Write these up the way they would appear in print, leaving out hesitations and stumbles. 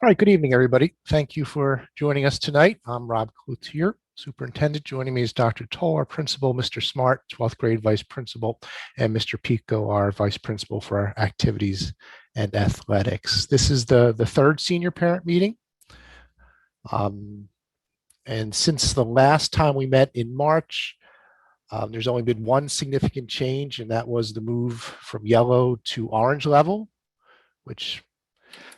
All right, good evening, everybody. Thank you for joining us tonight. I'm Rob Cloutier, Superintendent. Joining me is Dr. Toll, our Principal, Mr. Smart, 12th grade Vice Principal, and Mr. Pico, our Vice Principal for our Activities and Athletics. This is the third senior parent meeting. And since the last time we met in March, there's only been one significant change, and that was the move from yellow to orange level, which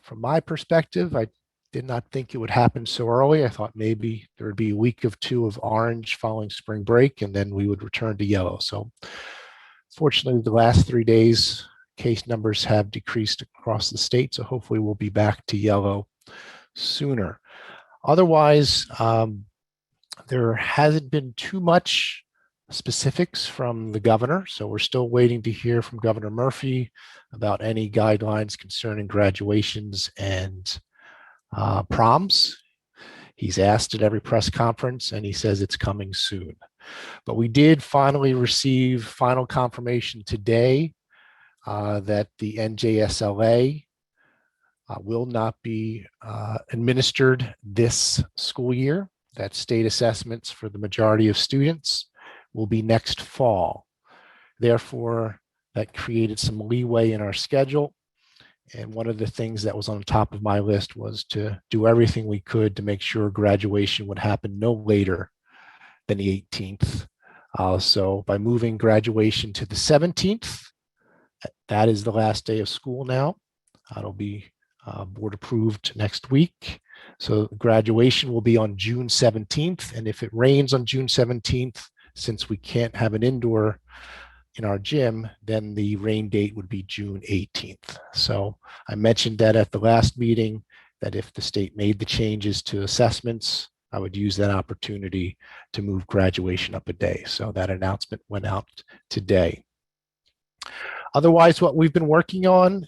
from my perspective, I did not think it would happen so early. I thought maybe there would be a week of two of orange following spring break, and then we would return to yellow. So fortunately, the last 3 days, case numbers have decreased across the state. So hopefully we'll be back to yellow sooner. Otherwise, there hasn't been too much specifics from the governor. So we're still waiting to hear from Governor Murphy about any guidelines concerning graduations and proms. He's asked at every press conference and he says it's coming soon. But we did finally receive final confirmation today that the NJSLA will not be administered this school year, that state assessments for the majority of students will be next fall. Therefore, that created some leeway in our schedule. And one of the things that was on top of my list was to do everything we could to make sure graduation would happen no later than the 18th. So by moving graduation to the 17th, that is the last day of school now. It'll be board approved next week. So graduation will be on June 17th. And if it rains on June 17th, since we can't have an indoor in our gym, then the rain date would be June 18th. So I mentioned that at the last meeting, that if the state made the changes to assessments, I would use that opportunity to move graduation up a day. So that announcement went out today. Otherwise, what we've been working on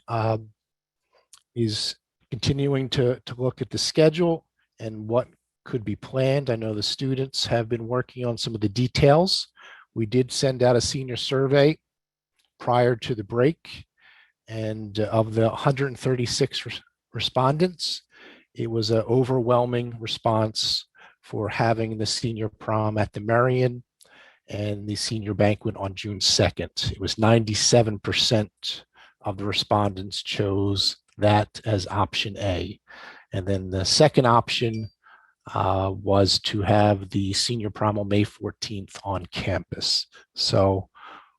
is continuing to look at the schedule and what could be planned. I know the students have been working on some of the details. We did send out a senior survey prior to the break, and of the 136 respondents, it was an overwhelming response for having the senior prom at the Marion and the senior banquet on June 2nd. It was 97% of the respondents chose that as option A. And then the second option was to have the senior prom on May 14th on campus. So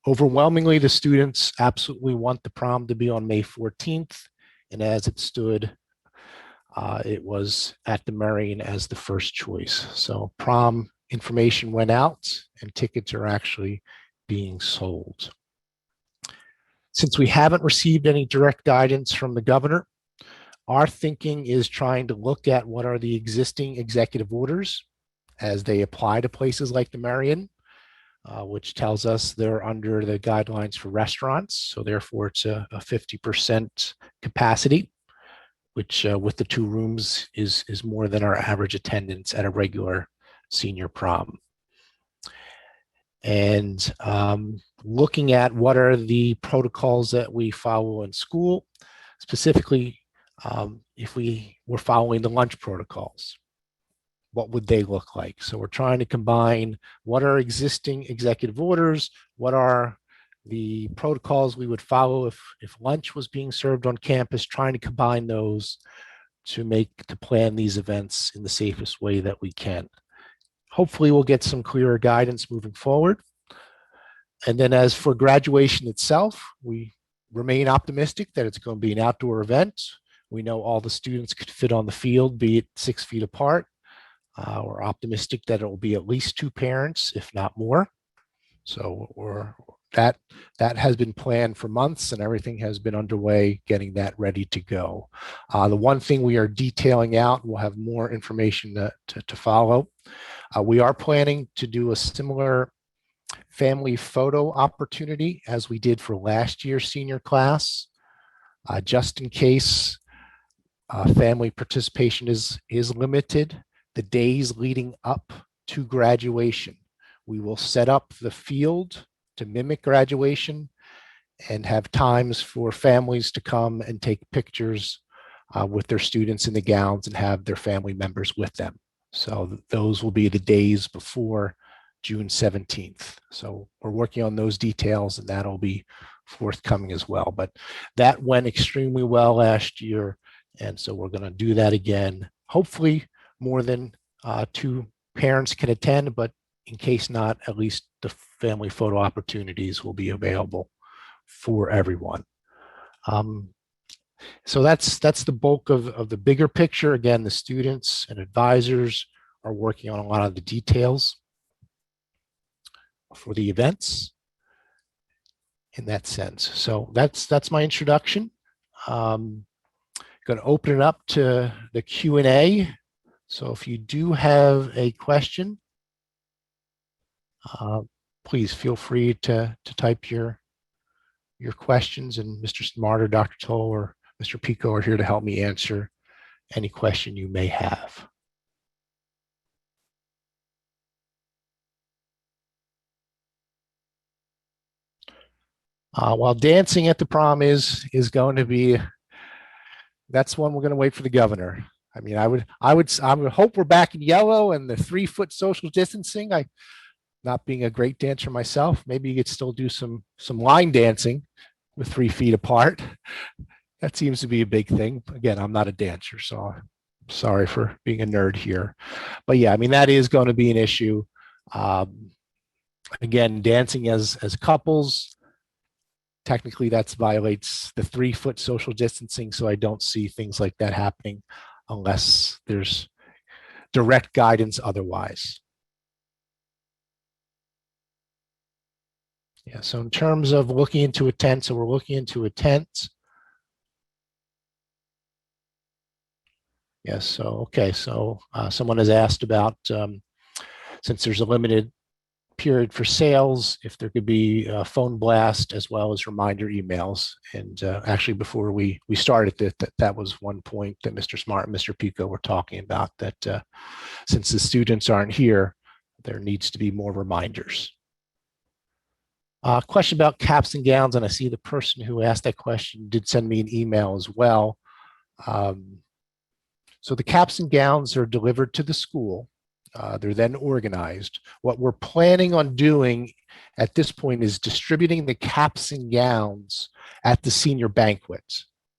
overwhelmingly, the students absolutely want the prom to be on May 14th. And as it stood, it was at the Marion as the first choice. So prom information went out and tickets are actually being sold. Since we haven't received any direct guidance from the governor, our thinking is trying to look at what are the existing executive orders as they apply to places like the Marion, which tells us they're under the guidelines for restaurants. So therefore it's a 50% capacity, which with the 2 rooms is more than our average attendance at a regular senior prom. And looking at what are the protocols that we follow in school, specifically if we were following the lunch protocols, what would they look like? So we're trying to combine what are existing executive orders, what are the protocols we would follow if lunch was being served on campus, trying to combine those to plan these events in the safest way that we can. Hopefully we'll get some clearer guidance moving forward. And then as for graduation itself, we remain optimistic that it's going to be an outdoor event. We know all the students could fit on the field, be it 6 feet apart. We're optimistic that it will be at least 2 parents, if not more. So that has been planned for months and everything has been underway getting that ready to go. The one thing we are detailing out, we'll have more information to follow. We are planning to do a similar family photo opportunity as we did for last year's senior class, just in case family participation is limited. The days leading up to graduation, we will set up the field to mimic graduation and have times for families to come and take pictures with their students in the gowns and have their family members with them. So those will be the days before June 17th. So we're working on those details, and that'll be forthcoming as well. But that went extremely well last year, and so we're going to do that again. Hopefully more than 2 parents can attend, but in case not, at least the family photo opportunities will be available for everyone. So that's the bulk of the bigger picture. Again, the students and advisors are working on a lot of the details for the events in that sense. So that's my introduction. Going to open it up to the Q&A. So if you do have a question, please feel free to type your questions, and Mr. Smart or Dr. Toll or Mr. Pico are here to help me answer any question you may have. While dancing at the prom is going to be, that's one we're going to wait for the governor. I mean, I would hope we're back in yellow and the 3-foot social distancing. Not being a great dancer myself, maybe you could still do some line dancing with 3 feet apart. That seems to be a big thing. Again, I'm not a dancer, so I'm sorry for being a nerd here. But yeah, I mean, that is going to be an issue. Again, dancing as couples, technically that violates the 3-foot social distancing, so I don't see things like that happening unless there's direct guidance otherwise. Yeah, so in terms of looking into a tent, so we're looking into a tent. Yes, so okay, so someone has asked about, since there's a limited period for sales, if there could be a phone blast as well as reminder emails. And actually, before we started, that was one point that Mr. Smart and Mr. Pico were talking about, that since the students aren't here, there needs to be more reminders. Question about caps and gowns, and I see the person who asked that question did send me an email as well. So the caps and gowns are delivered to the school. They're then organized. What we're planning on doing at this point is distributing the caps and gowns at the senior banquet.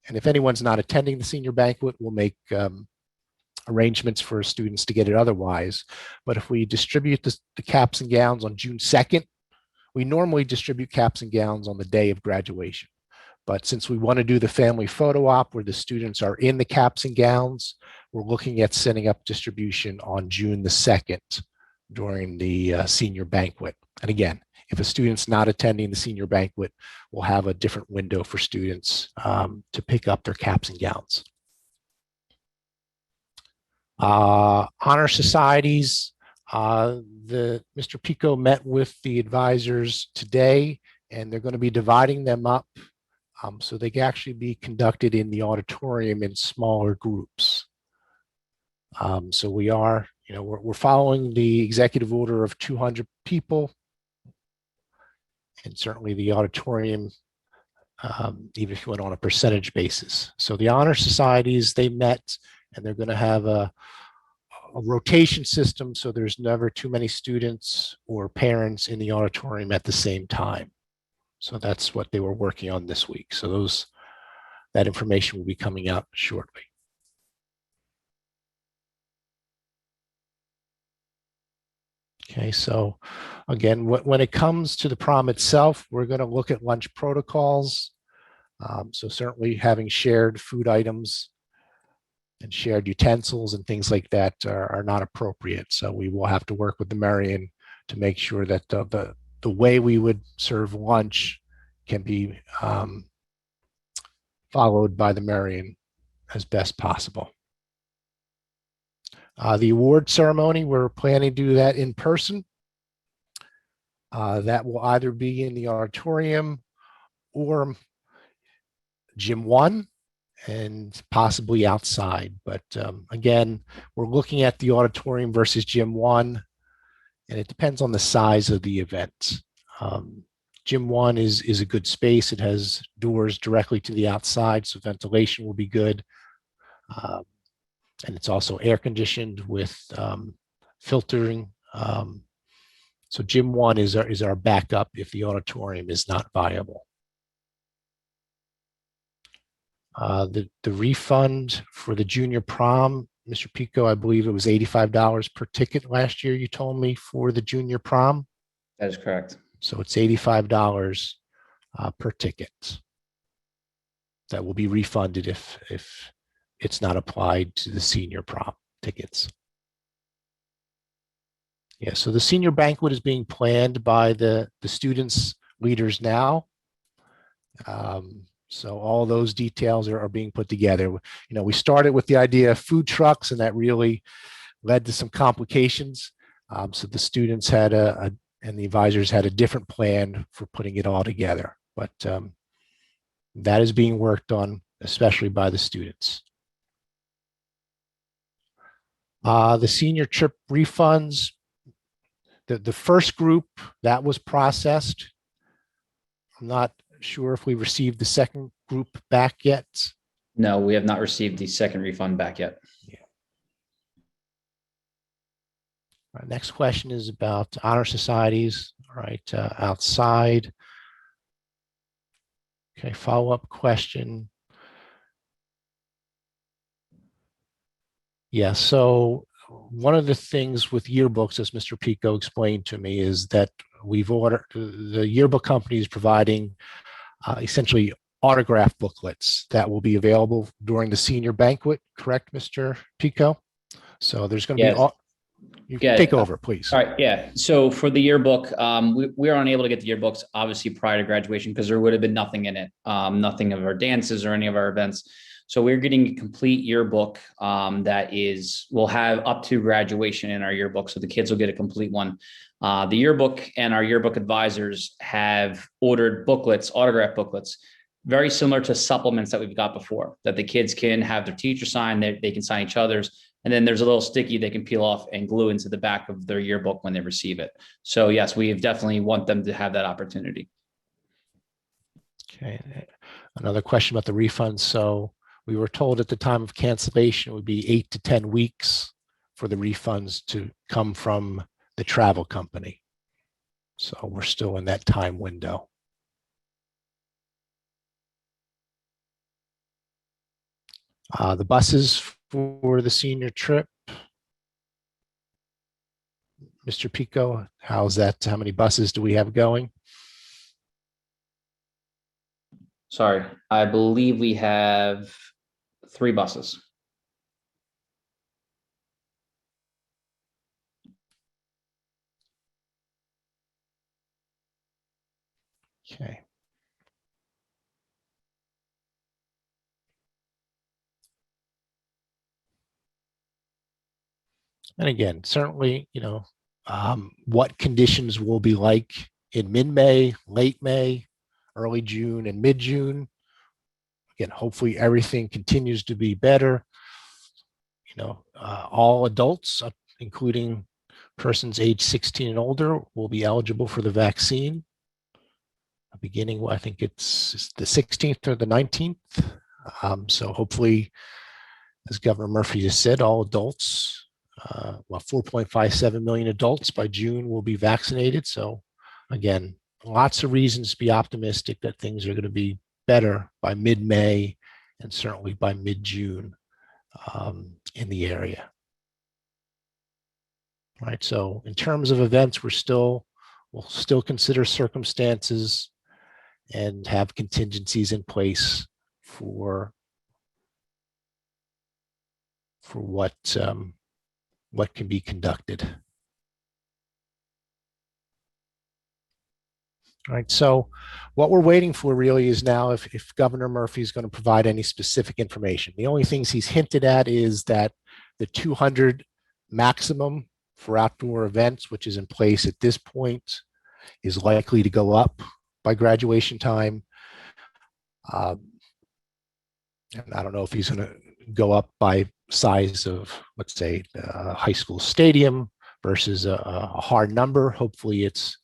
And if anyone's not attending the senior banquet, we'll make arrangements for students to get it otherwise. But if we distribute the caps and gowns on June 2nd, we normally distribute caps and gowns on the day of graduation. But since we want to do the family photo op where the students are in the caps and gowns, we're looking at setting up distribution on June the 2nd during the senior banquet. And again, if a student's not attending the senior banquet, we'll have a different window for students to pick up their caps and gowns. Honor societies, Mr. Pico met with the advisors today, and they're going to be dividing them up so they can actually be conducted in the auditorium in smaller groups. So we are, we're following the executive order of 200 people, and certainly the auditorium, even if you went on a percentage basis. So the honor societies, they met, and they're going to have a rotation system, so there's never too many students or parents in the auditorium at the same time. So that's what they were working on this week. So that information will be coming out shortly. Okay, so again, when it comes to the prom itself, we're going to look at lunch protocols. So certainly having shared food items and shared utensils and things like that are not appropriate. So we will have to work with the Marion to make sure that the way we would serve lunch can be followed by the Marion as best possible. The award ceremony, we're planning to do that in person. That will either be in the auditorium or Gym 1 and possibly outside. But again, we're looking at the auditorium versus Gym 1, and it depends on the size of the event. Gym 1 is a good space. It has doors directly to the outside, so ventilation will be good. And it's also air conditioned with filtering. So gym 1 is our backup if the auditorium is not viable. The refund for the junior prom, Mr. Pico, I believe it was $85 per ticket last year, you told me, for the junior prom. That is correct. So it's $85 per ticket that will be refunded if it's not applied to the senior prom tickets. Yeah, so the senior banquet is being planned by the students' leaders now. So all those details are being put together. You know, we started with the idea of food trucks, and that really led to some complications. So the students had and the advisors had a different plan for putting it all together. But that is being worked on, especially by the students. The senior trip refunds, the first group, that was processed. I'm not sure if we received the second group back yet. No, we have not received the second refund back yet. Yeah. Our next question is about honor societies, all right, outside. Okay, follow-up question. Yeah, so one of the things with yearbooks, as Mr. Pico explained to me, is that we've ordered, the yearbook company is providing essentially autograph booklets that will be available during the senior banquet, correct, Mr. Pico? So there's going to Yes. You can take over, please. All right. Yeah. So for the yearbook, we are unable to get the yearbooks obviously prior to graduation because there would have been nothing in it, nothing of our dances or any of our events. So we're getting a complete yearbook that will have up to graduation in our yearbook. So the kids will get a complete one. The yearbook and our yearbook advisors have ordered booklets, autograph booklets, very similar to supplements that we've got before, that the kids can have their teacher sign, they can sign each other's. And then there's a little sticky they can peel off and glue into the back of their yearbook when they receive it. So yes, we definitely want them to have that opportunity. Okay. Another question about the refunds. So we were told at the time of cancellation it would be 8 to 10 weeks for the refunds to come from the travel company. So we're still in that time window. The buses for the senior trip. Mr. Pico, how's that? How many buses do we have going? Sorry, I believe we have 3 buses. Okay. And again, certainly, you know, what conditions will be like in mid-May, late May, early June, and mid-June. Again, hopefully everything continues to be better. You know, all adults, including persons age 16 and older, will be eligible for the vaccine. Beginning, I think it's the 16th or the 19th. So hopefully, as Governor Murphy just said, all adults, 4.57 million adults by June will be vaccinated. So again, lots of reasons to be optimistic that things are going to be better by mid-May and certainly by mid-June in the area. All right, so in terms of events, we'll still consider circumstances and have contingencies in place for what can be conducted. All right, so what we're waiting for really is now if Governor Murphy is going to provide any specific information. The only things he's hinted at is that the 200 maximum for outdoor events, which is in place at this point, is likely to go up by graduation time. And I don't know if he's going to go up by size of, let's say, a high school stadium versus a hard number. Hopefully it's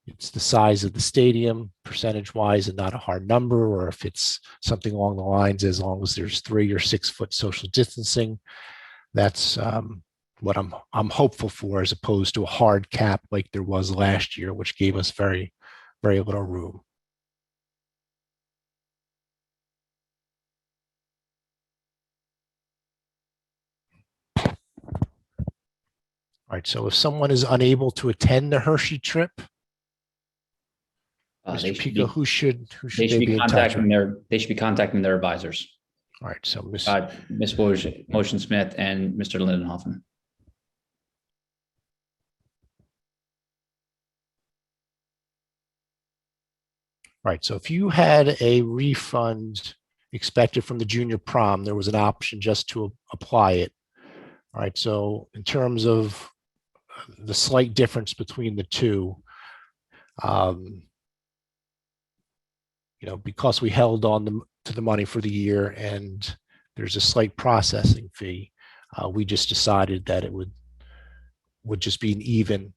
it's the size of the stadium percentage wise and not a hard number, or if it's something along the lines, as long as there's 3 or 6 foot social distancing. That's what I'm hopeful for, as opposed to a hard cap like there was last year, which gave us very, very little room. All right, so if someone is unable to attend the Hershey trip, They Mr. should Pico, be who should they should they be be in touch with? contacting their advisors, All right, so Miss. Ms. Motion Smith and Mr. Lindenhofen. Right. So if you had a refund expected from the junior prom, there was an option just to apply it. All right. So in terms of the slight difference between the two, um, because we held on to the money for the year and there's a slight processing fee, we just decided that it would just be an even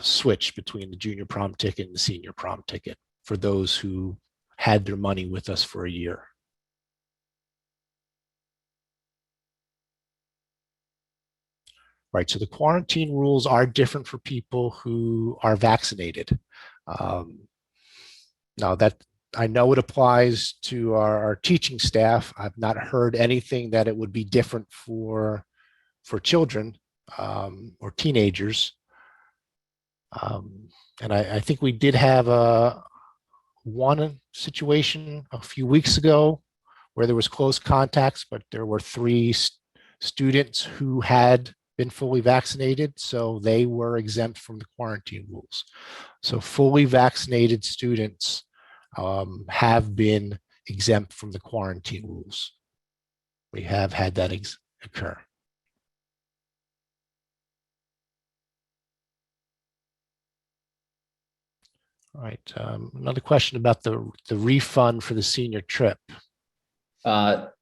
switch between the junior prom ticket and the senior prom ticket for those who had their money with us for a year. Right, so the quarantine rules are different for people who are vaccinated. Now that I know it applies to our teaching staff, I've not heard anything that it would be different for children or teenagers. And I think we did have one situation a few weeks ago where there was close contacts, but there were 3 students who had been fully vaccinated, so they were exempt from the quarantine rules. So fully vaccinated students have been exempt from the quarantine rules. We have had that occur. All right. Another question about the refund for the senior trip.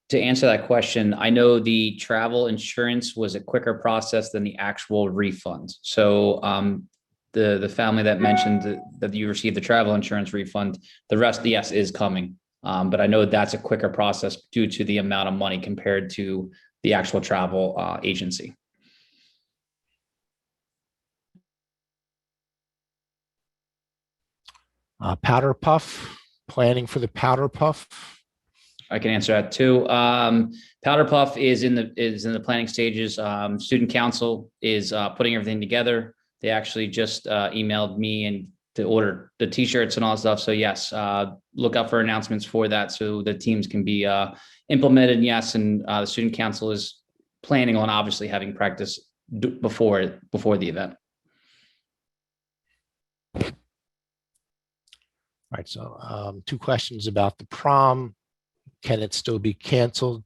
To answer that question, I know the travel insurance was a quicker process than the actual refund. So the family that mentioned that you received the travel insurance refund, the rest, yes, is coming. But I know that's a quicker process due to the amount of money compared to the actual travel agency. Powder puff, planning for the powder puff. I can answer that too. Powder puff is in the planning stages. Student council is putting everything together. They actually just emailed me and to order the t-shirts and all that stuff. So yes, look out for announcements for that so the teams can be implemented. Yes, and the student council is planning on obviously having practice before the event. All right, so 2 questions about the prom. Can it still be canceled?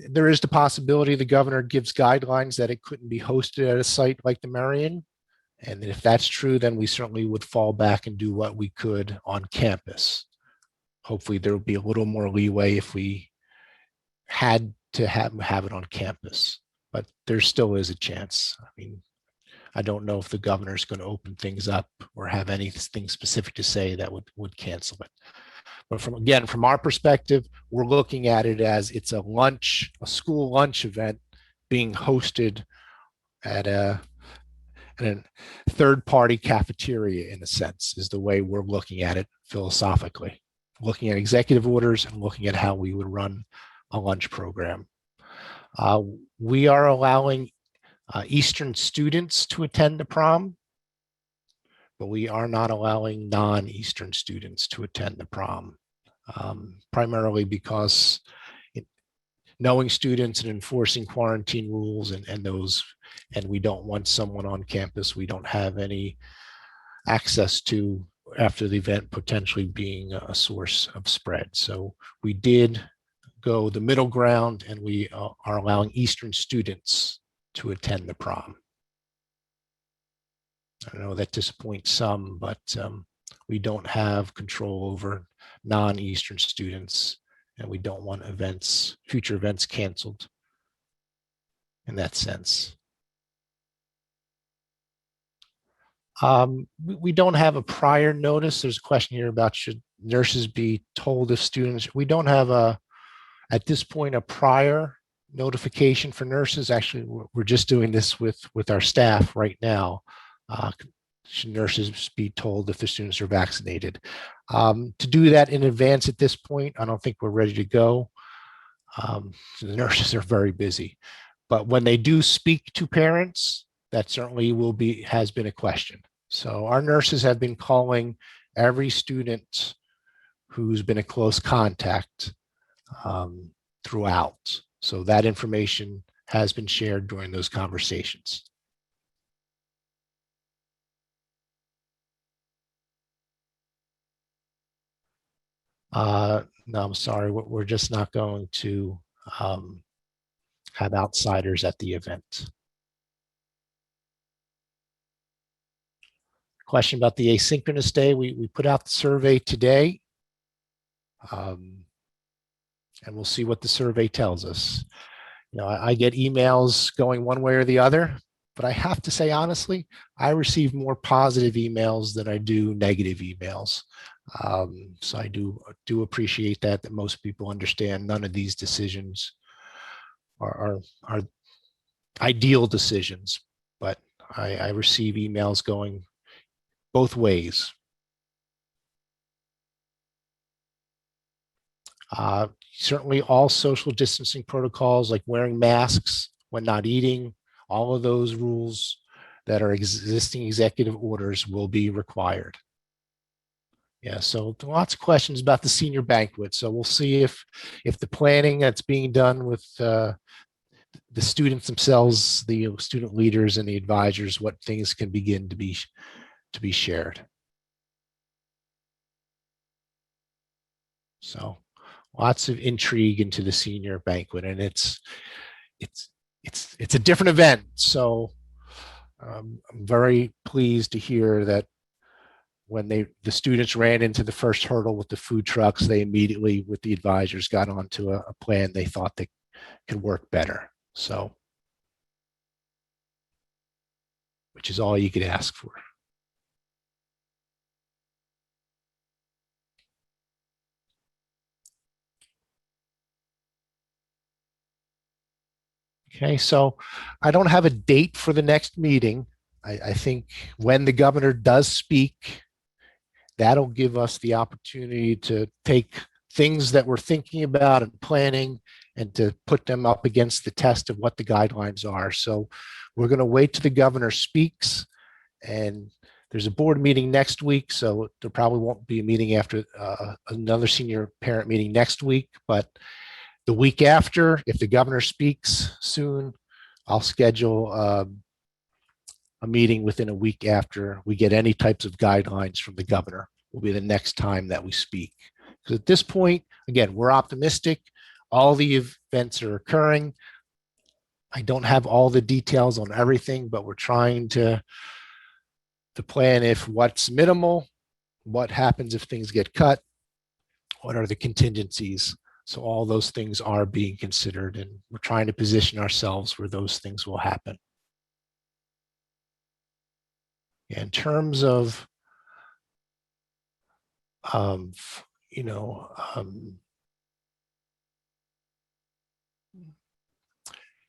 There is the possibility the governor gives guidelines that it couldn't be hosted at a site like the Marion. And if that's true, then we certainly would fall back and do what we could on campus. Hopefully there will be a little more leeway if we had to have it on campus, but there still is a chance. I mean, I don't know if the governor is going to open things up or have anything specific to say that would cancel it. But from our perspective, we're looking at it as it's a school lunch event being hosted at a third-party cafeteria, in a sense, is the way we're looking at it philosophically, looking at executive orders and looking at how we would run a lunch program. We are allowing Eastern students to attend the prom, but we are not allowing non-Eastern students to attend the prom, primarily because knowing students and enforcing quarantine rules and we don't want someone on campus we don't have any access to after the event potentially being a source of spread. So we did go the middle ground and we are allowing Eastern students to attend the prom. I know that disappoints some, but we don't have control over non-Eastern students, and we don't want future events canceled in that sense. We don't have a prior notice. There's a question here about should nurses be told if students, we don't have at this point, a prior notification for nurses. Actually, we're just doing this with our staff right now. Should nurses be told if the students are vaccinated? To do that in advance at this point, I don't think we're ready to go. So the nurses are very busy, but when they do speak to parents, that certainly has been a question. So our nurses have been calling every student who's been a close contact throughout. So that information has been shared during those conversations. No, I'm sorry, we're just not going to have outsiders at the event. Question about the asynchronous day. We put out the survey today. And we'll see what the survey tells us. I get emails going one way or the other, but I have to say, honestly, I receive more positive emails than I do negative emails. So I do appreciate that most people understand none of these decisions are ideal decisions, but I receive emails going both ways. Certainly all social distancing protocols like wearing masks when not eating, all of those rules that are existing executive orders will be required. Yeah, so lots of questions about the senior banquet. So we'll see if the planning that's being done with the students themselves, the student leaders and the advisors, what things can begin to be shared. So lots of intrigue into the senior banquet, and it's a different event. So I'm very pleased to hear that when the students ran into the first hurdle with the food trucks, they immediately, with the advisors, got onto a plan they thought that could work better. So, which is all you could ask for. Okay, so I don't have a date for the next meeting. I think when the governor does speak, that'll give us the opportunity to take things that we're thinking about and planning and to put them up against the test of what the guidelines are. So we're going to wait till the governor speaks, and there's a board meeting next week, so there probably won't be a meeting after another senior parent meeting next week, but the week after, if the governor speaks soon, I'll schedule a meeting within a week after we get any types of guidelines from the governor. Will be the next time that we speak. Because at this point, again, we're optimistic. All the events are occurring. I don't have all the details on everything, but we're trying to plan if what's minimal, what happens if things get cut, what are the contingencies. So all those things are being considered, and we're trying to position ourselves where those things will happen. In terms of, you know,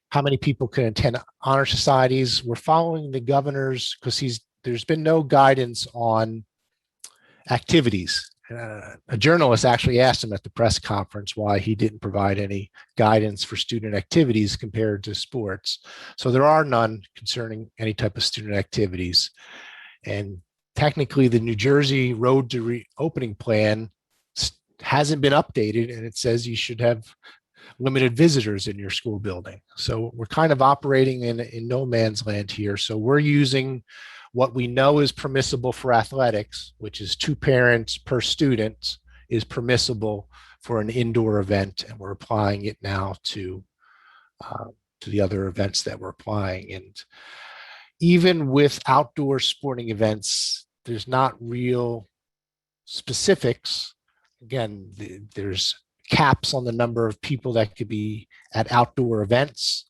how many people can attend honor societies, we're following the governor's, because there's been no guidance on activities. A journalist actually asked him at the press conference why he didn't provide any guidance for student activities compared to sports. So there are none concerning any type of student activities. And technically the New Jersey Road to Reopening Plan hasn't been updated, and it says you should have limited visitors in your school building. So we're kind of operating in no man's land here. So we're using what we know is permissible for athletics, which is 2 parents per student, is permissible for an indoor event, and we're applying it now to the other events that we're applying. And even with outdoor sporting events, there's not real specifics. Again, there's caps on the number of people that could be at outdoor events.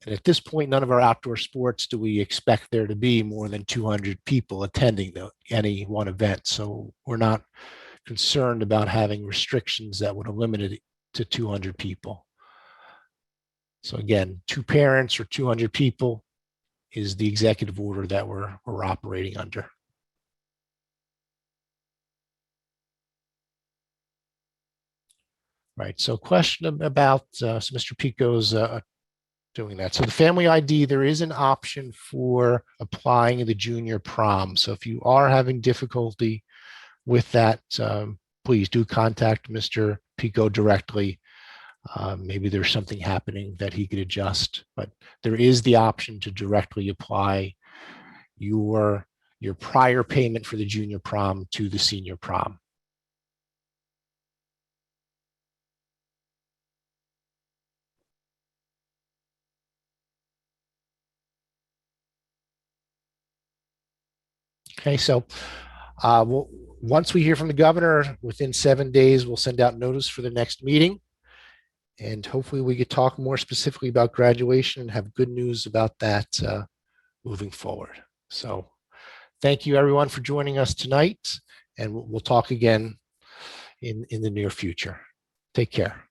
And at this point, none of our outdoor sports do we expect there to be more than 200 people attending any one event. So we're not concerned about having restrictions that would eliminate it to 200 people. So again, 2 parents or 200 people is the executive order that we're operating under. Right. So question about so Mr. Pico's doing that. So the family ID, there is an option for applying the junior prom. So if you are having difficulty with that, please do contact Mr. Pico directly. Maybe there's something happening that he could adjust, but there is the option to directly apply your prior payment for the junior prom to the senior prom. Okay, so once we hear from the governor, within 7 days, we'll send out notice for the next meeting. And hopefully we could talk more specifically about graduation and have good news about that moving forward. So thank you everyone for joining us tonight, and we'll talk again in the near future. Take care.